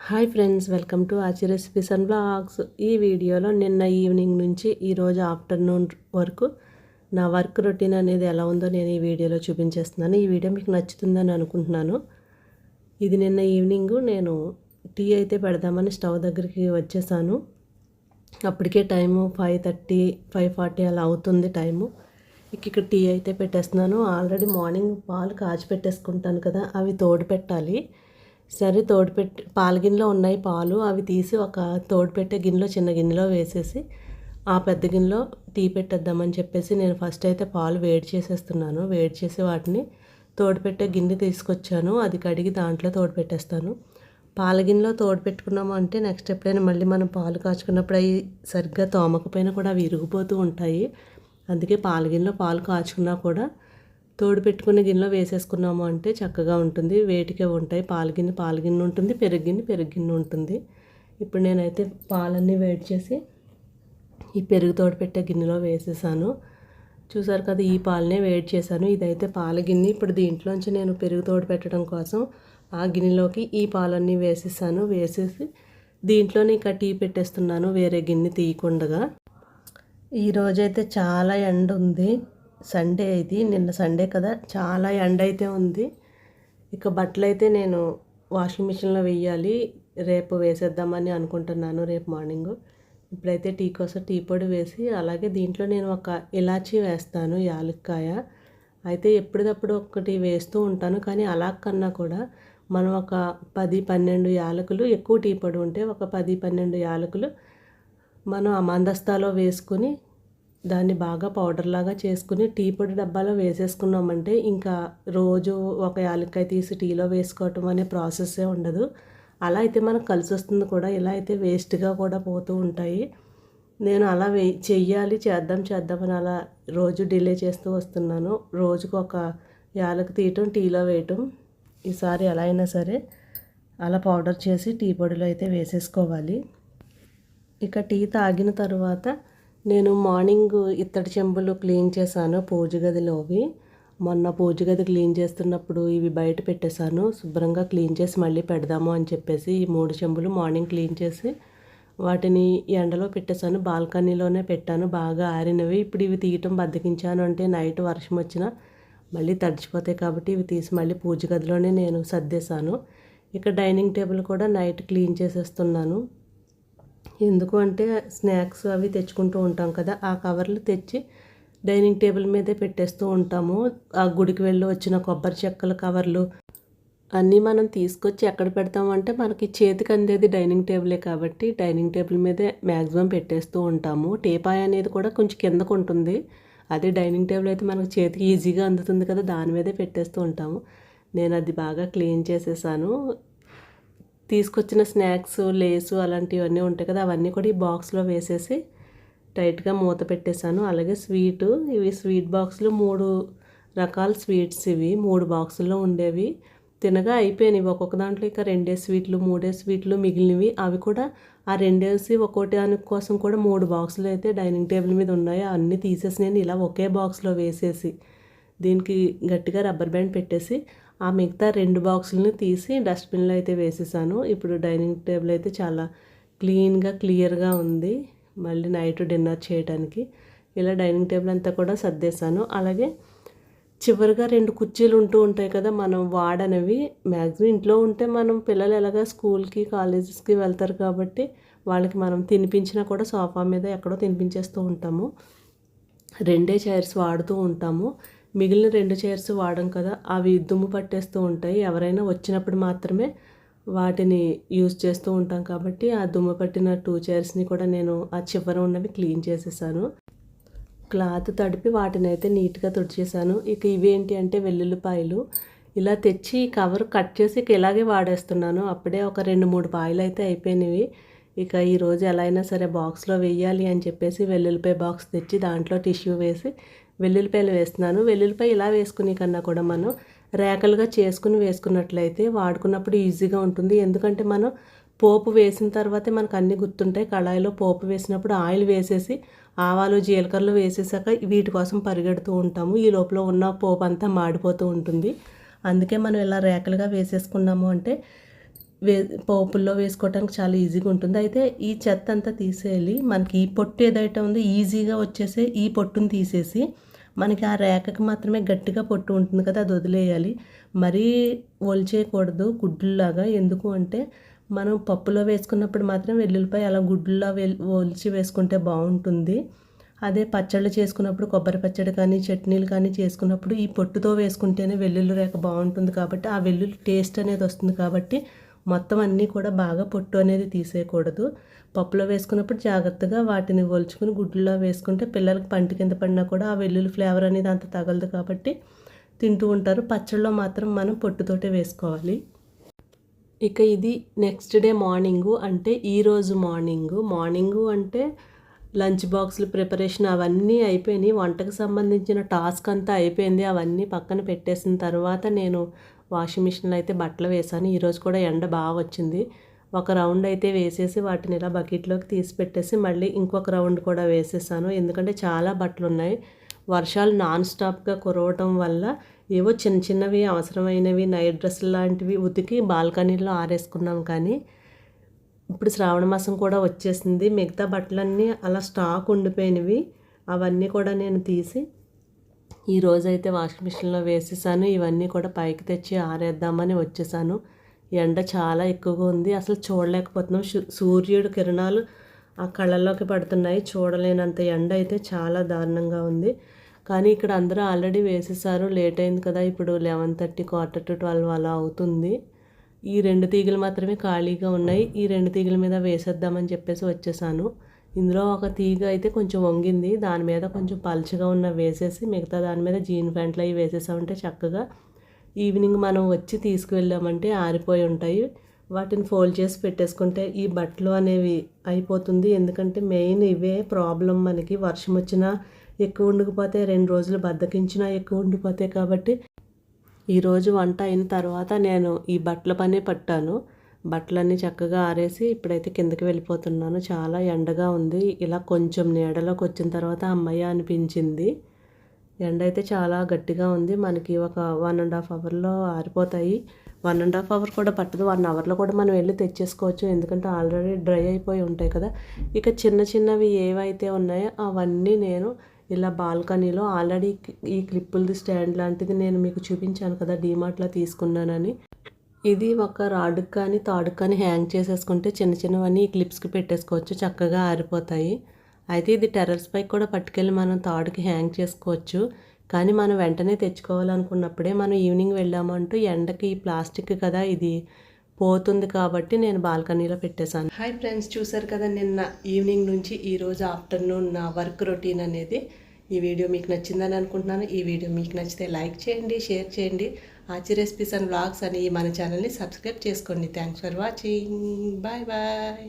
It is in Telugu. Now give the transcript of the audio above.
హాయ్ ఫ్రెండ్స్, వెల్కమ్ టు ఆచి రెసిపీస్ అండ్ బ్లాగ్స్. ఈ వీడియోలో నిన్న ఈవినింగ్ నుంచి ఈరోజు ఆఫ్టర్నూన్ వరకు నా వర్క్ రొటీన్ అనేది ఎలా ఉందో నేను ఈ వీడియోలో చూపించేస్తున్నాను. ఈ వీడియో మీకు నచ్చుతుందని అనుకుంటున్నాను. ఇది నిన్న ఈవినింగ్ నేను టీ అయితే పెడదామని స్టవ్ దగ్గరికి వచ్చేసాను. అప్పటికే టైము 5:30 5:40 అలా అవుతుంది టైము. ఇక్కడ టీ అయితే పెట్టేస్తున్నాను. ఆల్రెడీ మార్నింగ్ పాలు కాచి పెట్టేసుకుంటాను కదా, అవి తోడు పెట్టాలి. సరే పాల గిన్నెలో ఉన్నాయి పాలు, అవి తీసి ఒక తోడుపెట్టే గిన్నెలో చిన్న గిన్నెలో వేసేసి ఆ పెద్ద గిన్నెలో టీ పెట్టేద్దామని చెప్పేసి నేను ఫస్ట్ అయితే పాలు వేడి చేసేస్తున్నాను. వేడి చేసి వాటిని తోడుపెట్టే గిన్నె తీసుకొచ్చాను. అది కడిగి దాంట్లో తోడుపెట్టేస్తాను. పాల గిన్నెలో తోడుపెట్టుకున్నాము అంటే నెక్స్ట్ ఎప్పుడైనా మళ్ళీ మనం పాలు కాచుకున్నప్పుడు అవి సరిగ్గా తోమకపోయినా కూడా అవి ఇరిగిపోతూ ఉంటాయి. అందుకే పాల గిన్నెలో పాలు కాచుకున్నా కూడా తోడు పెట్టుకునే గిన్నెలో వేసేసుకున్నాము అంటే చక్కగా ఉంటుంది. వేటికే ఉంటాయి. పాల గిన్నె ఉంటుంది, పెరుగు గిన్నె ఉంటుంది. ఇప్పుడు నేనైతే పాలన్నీ వేడి చేసి ఈ పెరుగు తోడు పెట్టే గిన్నెలో వేసేసాను. చూసారు కదా, ఈ పాలనే వేడి చేశాను. ఇదైతే పాల గిన్నె. ఇప్పుడు దీంట్లోంచి నేను పెరుగు తోడు పెట్టడం కోసం ఆ గిన్నెలోకి ఈ పాలన్నీ వేసేసాను. వేసేసి దీంట్లోనే ఇంకా టీ పెట్టేస్తున్నాను, వేరే గిన్నె తీయకుండా. ఈరోజైతే చాలా ఎండ ఉంది. సండే ఇది, నిన్న సండే కదా, చాలా ఎండ అయితే ఉంది. ఇక బట్టలు అయితే నేను వాషింగ్ మిషన్లో వేయాలి. రేపు వేసేద్దామని అనుకుంటున్నాను, రేపు మార్నింగు. ఇప్పుడైతే టీ కోసం టీ పొడి వేసి అలాగే దీంట్లో నేను ఒక ఇలాచీ వేస్తాను, యాలక్కాయ. అయితే ఎప్పటికప్పుడు ఒకటి వేస్తూ ఉంటాను, కానీ అలా కన్నా కూడా మనం ఒక 10-12 యాలకులు, ఎక్కువ టీ పొడి ఉంటే ఒక 10-12 యాలకులు మనం ఆ మందస్తాలో వేసుకుని దాన్ని బాగా పౌడర్ లాగా చేసుకుని టీ పొడి డబ్బాలో వేసేసుకున్నామంటే ఇంకా రోజు ఒక యాలక్కాయ తీసి టీలో వేసుకోవటం అనే ప్రాసెస్సే ఉండదు. అలా అయితే మనకు కలిసి వస్తుంది కూడా. ఇలా అయితే వేస్ట్గా కూడా పోతూ ఉంటాయి. నేను అలా చేద్దామని అలా రోజు డిలే చేస్తూ వస్తున్నాను. రోజుకు ఒక యాలకు తీయటం, టీలో వేయటం. ఈసారి ఎలా అయినా సరే అలా పౌడర్ చేసి టీ పొడిలో అయితే వేసేసుకోవాలి. ఇక టీ తాగిన తర్వాత నేను మార్నింగ్ ఇత్తడి చెంబులు క్లీన్ చేశాను, పూజ గదిలోవి. మొన్న పూజ గది క్లీన్ చేస్తున్నప్పుడు ఇవి బయట పెట్టేశాను. శుభ్రంగా క్లీన్ చేసి మళ్ళీ పెడదాము అని చెప్పేసి ఈ 3 చెంబులు మార్నింగ్ క్లీన్ చేసి వాటిని ఎండలో పెట్టేశాను. బాల్కనీలోనే పెట్టాను, బాగా ఆరినవి. ఇప్పుడు ఇవి తీయటం బద్దకించాను అంటే నైట్ వర్షం వచ్చినా మళ్ళీ తడిచిపోతాయి కాబట్టి ఇవి తీసి మళ్ళీ పూజ గదిలోనే నేను సర్దేశాను. ఇక డైనింగ్ టేబుల్ కూడా నైట్ క్లీన్ చేసేస్తున్నాను. ఎందుకు అంటే స్నాక్స్ అవి తెచ్చుకుంటూ ఉంటాం కదా, ఆ కవర్లు తెచ్చి డైనింగ్ టేబుల్ మీదే పెట్టేస్తూ ఉంటాము. ఆ గుడికి వెళ్ళి వచ్చిన కొబ్బరి చెక్కల కవర్లు అన్నీ మనం తీసుకొచ్చి ఎక్కడ పెడతామంటే మనకి చేతికి అందేది డైనింగ్ టేబులే కాబట్టి డైనింగ్ టేబుల్ మీదే మ్యాక్సిమం పెట్టేస్తూ ఉంటాము. టీపాయ్ అనేది కూడా కొంచెం కిందకు ఉంటుంది. అదే డైనింగ్ టేబుల్ అయితే మనకు చేతికి ఈజీగా అందుతుంది కదా, దాని మీదే పెట్టేస్తూ ఉంటాము. నేను అది బాగా క్లీన్ చేసేసాను. తీసుకొచ్చిన స్నాక్స్, లేసు అలాంటివన్నీ ఉంటాయి కదా, అవన్నీ కూడా ఈ బాక్స్లో వేసేసి టైట్గా మూత పెట్టేశాను. అలాగే ఇవి స్వీట్ బాక్సులు 3 రకాల స్వీట్స్. ఇవి 3 బాక్సుల్లో ఉండేవి. తినగా అయిపోయినాయి. ఒక్కొక్క దాంట్లో ఇక 2 స్వీట్లు 3 స్వీట్లు మిగిలినవి. అవి కూడా ఆ 2 ఒక్కోటి దాని కోసం కూడా 3 బాక్సులు అయితే డైనింగ్ టేబుల్ మీద ఉన్నాయి. అన్నీ తీసేసి నేను ఇలా ఒకే బాక్స్లో వేసేసి దీనికి గట్టిగా రబ్బర్ బ్యాండ్ పెట్టేసి ఆ మిగతా 2 బాక్సులని తీసి డస్ట్బిన్లో అయితే వేసేసాను. ఇప్పుడు డైనింగ్ టేబుల్ అయితే చాలా క్లియర్గా ఉంది. మళ్ళీ నైట్ డిన్నర్ చేయడానికి ఇలా డైనింగ్ టేబుల్ అంతా కూడా సర్దేశాను. అలాగే చివరిగా 2 కుర్చీలు ఉంటూ ఉంటాయి కదా, మనం వాడనివి. మ్యాక్సిమం ఇంట్లో ఉంటే మనం పిల్లలు ఎలాగా స్కూల్కి కాలేజెస్కి వెళ్తారు కాబట్టి వాళ్ళకి మనం తినిపించినా కూడా సోఫా మీద ఎక్కడో తినిపించేస్తూ ఉంటాము. 2 చైర్స్ వాడుతూ ఉంటాము. మిగిలిన 2 చైర్స్ వాడం కదా, అవి దుమ్ము పట్టేస్తూ ఉంటాయి. ఎవరైనా వచ్చినప్పుడు మాత్రమే వాటిని యూజ్ చేస్తూ ఉంటాం కాబట్టి ఆ దుమ్ము పట్టిన 2 చైర్స్ని కూడా నేను ఆ చివర ఉన్నవి క్లీన్ చేసేసాను. క్లాత్ తడిపి వాటిని అయితే నీట్గా తుడిచేసాను. ఇక ఇవేంటి అంటే వెల్లుల్లిపాయలు ఇలా తెచ్చి కవర్ కట్ చేసి ఇక ఇలాగే వాడేస్తున్నాను. అప్పుడే ఒక 2-3 పాయలు అయితే అయిపోయినవి. ఇక ఈరోజు ఎలా అయినా సరే బాక్స్లో వేయాలి అని చెప్పేసి వెల్లుల్లిపాయ బాక్స్ తెచ్చి దాంట్లో టిష్యూ వేసి వెల్లుల్లిపాయలు వేస్తున్నాను. వెల్లుల్లిపాయ ఇలా వేసుకునే కన్నా కూడా మనం రేకలుగా చేసుకుని వేసుకున్నట్లయితే వాడుకున్నప్పుడు ఈజీగా ఉంటుంది. ఎందుకంటే మనం పోపు వేసిన తర్వాతే మనకు అన్నీ గుర్తుంటాయి. కళాయిలో పోపు వేసినప్పుడు ఆయిల్ వేసేసి ఆవాలు జీలకర్రలు వేసేసాక వీటి కోసం పరిగెడుతూ ఉంటాము. ఈ లోపల ఉన్న పోపు అంతా మాడిపోతూ ఉంటుంది. అందుకే మనం ఇలా రేకలుగా వేసేసుకున్నాము అంటే పోపుల్లో వేసుకోవడానికి చాలా ఈజీగా ఉంటుంది. అయితే ఈ చెత్త అంతా తీసేయాలి. మనకి ఈ పొట్టు ఏదైతే ఉందో ఈజీగా వచ్చేసి ఈ పొట్టుని తీసేసి మనకి ఆ రేఖకి మాత్రమే గట్టిగా పొట్టు ఉంటుంది కదా, అది వదిలేయాలి. మరీ ఒలిచేయకూడదు గుడ్డులాగా. ఎందుకు అంటే మనం పప్పులో వేసుకున్నప్పుడు మాత్రం వెల్లుల్లిపాయ అలా గుడ్డులా ఒలిచి వేసుకుంటే బాగుంటుంది. అదే పచ్చళ్ళు చేసుకున్నప్పుడు కొబ్బరి పచ్చడి కానీ చట్నీలు కానీ చేసుకున్నప్పుడు ఈ పొట్టుతో వేసుకుంటేనే వెల్లుల్లి రేఖ బాగుంటుంది. కాబట్టి ఆ వెల్లుల్లి టేస్ట్ అనేది వస్తుంది. కాబట్టి మొత్తం అన్నీ కూడా బాగా పొట్టు అనేది తీసేయకూడదు. పప్పులో వేసుకున్నప్పుడు జాగ్రత్తగా వాటిని ఒలుచుకుని గుడ్డులో వేసుకుంటే పిల్లలకి పంటి కింద పడినా కూడా ఆ వెల్లుల్లి ఫ్లేవర్ అనేది అంత తగలదు కాబట్టి తింటూ ఉంటారు. పచ్చళ్ళలో మాత్రం మనం పొట్టుతోటే వేసుకోవాలి. ఇక ఇది నెక్స్ట్ డే మార్నింగు, అంటే ఈరోజు మార్నింగు అంటే లంచ్ బాక్సులు ప్రిపరేషన్ అవన్నీ అయిపోయినాయి. వంటకు సంబంధించిన టాస్క్ అంతా అయిపోయింది. అవన్నీ పక్కన పెట్టేసిన తర్వాత నేను వాషింగ్ మిషన్లో అయితే బట్టలు వేసాను. ఈరోజు కూడా ఎండ బాగా వచ్చింది. ఒక రౌండ్ అయితే వేసేసి వాటిని ఇలా బకెట్లోకి తీసి పెట్టేసి మళ్ళీ ఇంకొక రౌండ్ కూడా వేసేసాను. ఎందుకంటే చాలా బట్టలు ఉన్నాయి. వర్షాలు నాన్ స్టాప్గా కురవటం వల్ల ఏవో చిన్న చిన్నవి అవసరమైనవి నైట్ డ్రెస్సులు లాంటివి ఉతికి బాల్కనీలో ఆరేసుకున్నాం. కానీ ఇప్పుడు శ్రావణ మాసం కూడా వచ్చేసింది. మిగతా బట్టలన్నీ అలా స్టాక్ ఉండిపోయినవి అవన్నీ కూడా నేను తీసి ఈరోజైతే వాషింగ్ మిషన్లో వేసేసాను. ఇవన్నీ కూడా పైకి తెచ్చి ఆరేద్దామని వచ్చేసాను. ఎండ చాలా ఎక్కువగా ఉంది. అసలు చూడలేకపోతున్నాం. సూర్యుడు కిరణాలు ఆ కళ్ళల్లోకి పడుతున్నాయి. చూడలేనంత ఎండ అయితే చాలా దారుణంగా ఉంది. కానీ ఇక్కడ అందరూ ఆల్రెడీ వేసేసారు. లేట్ అయింది కదా, ఇప్పుడు 11:30 11:45 అలా అవుతుంది. ఈ 2 తీగలు మాత్రమే ఖాళీగా ఉన్నాయి. ఈ 2 తీగల మీద వేసేద్దామని చెప్పేసి వచ్చేసాను. ఇందులో ఒక తీగ అయితే కొంచెం వంగింది. దాని మీద కొంచెం పలుచగా ఉన్న వేసేసి మిగతా దాని మీద జీన్ ప్యాంట్లు అవి వేసేసామంటే చక్కగా ఈవినింగ్ మనం వచ్చి తీసుకువెళ్ళామంటే ఆరిపోయి ఉంటాయి. వాటిని ఫోల్డ్ చేసి పెట్టేసుకుంటే ఈ బట్టలు అనేవి అయిపోతుంది. ఎందుకంటే మెయిన్ ఇవే ప్రాబ్లం మనకి. వర్షం వచ్చినా ఎక్కువ ఉండిపోతే, 2 రోజులు బద్దకించినా ఎక్కువ ఉండిపోతాయి. కాబట్టి ఈరోజు వంట అయిన తర్వాత నేను ఈ బట్టల పనే పట్టాను. బట్టలన్నీ చక్కగా ఆరేసి ఇప్పుడైతే కిందకి వెళ్ళిపోతున్నాను. చాలా ఎండగా ఉంది. ఇలా కొంచెం నీడలోకి వచ్చిన తర్వాత అమ్మయ్య అనిపించింది. ఎండ అయితే చాలా గట్టిగా ఉంది. మనకి ఒక 1.5 అవర్లో ఆరిపోతాయి. 1.5 అవర్ కూడా పట్టదు. 1 అవర్లో కూడా మనం వెళ్ళి తెచ్చేసుకోవచ్చు. ఎందుకంటే ఆల్రెడీ డ్రై అయిపోయి ఉంటాయి కదా. ఇక చిన్న చిన్నవి ఏవైతే ఉన్నాయో అవన్నీ నేను ఇలా బాల్కనీలో ఆల్రెడీ ఈ క్లిప్పులది స్టాండ్ లాంటిది నేను మీకు చూపించాను కదా, డీమార్ట్లో తీసుకున్నానని. ఇది ఒక రాడ్కి కానీ తాడుకి కానీ హ్యాంగ్ చేసేసుకుంటే చిన్న చిన్నవన్నీ ఈ క్లిప్స్కి పెట్టేసుకోవచ్చు. చక్కగా ఆరిపోతాయి. అయితే ఇది టెర్రస్ పైకి కూడా పట్టుకెళ్ళి మనం తాడుకి హ్యాంగ్ చేసుకోవచ్చు. కానీ మనం వెంటనే తెచ్చుకోవాలనుకున్నప్పుడే మనం ఈవినింగ్ వెళ్ళామంటూ ఎండకి ఈ ప్లాస్టిక్ కదా ఇది పోతుంది కాబట్టి నేను బాల్కనీలో పెట్టేశాను. హాయ్ ఫ్రెండ్స్, చూసారు కదా నిన్న ఈవినింగ్ నుంచి ఈరోజు ఆఫ్టర్నూన్ నా వర్క్ రొటీన్ అనేది. ఈ వీడియో మీకు నచ్చిందని అనుకుంటున్నాను. ఈ వీడియో మీకు నచ్చితే లైక్ చేయండి, షేర్ చేయండి. ఆచి రెసిపీస్ అండ్ వ్లాగ్స్ అని మన ఛానల్ని సబ్స్క్రైబ్ చేసుకోండి. Thanks for watching. Bye bye.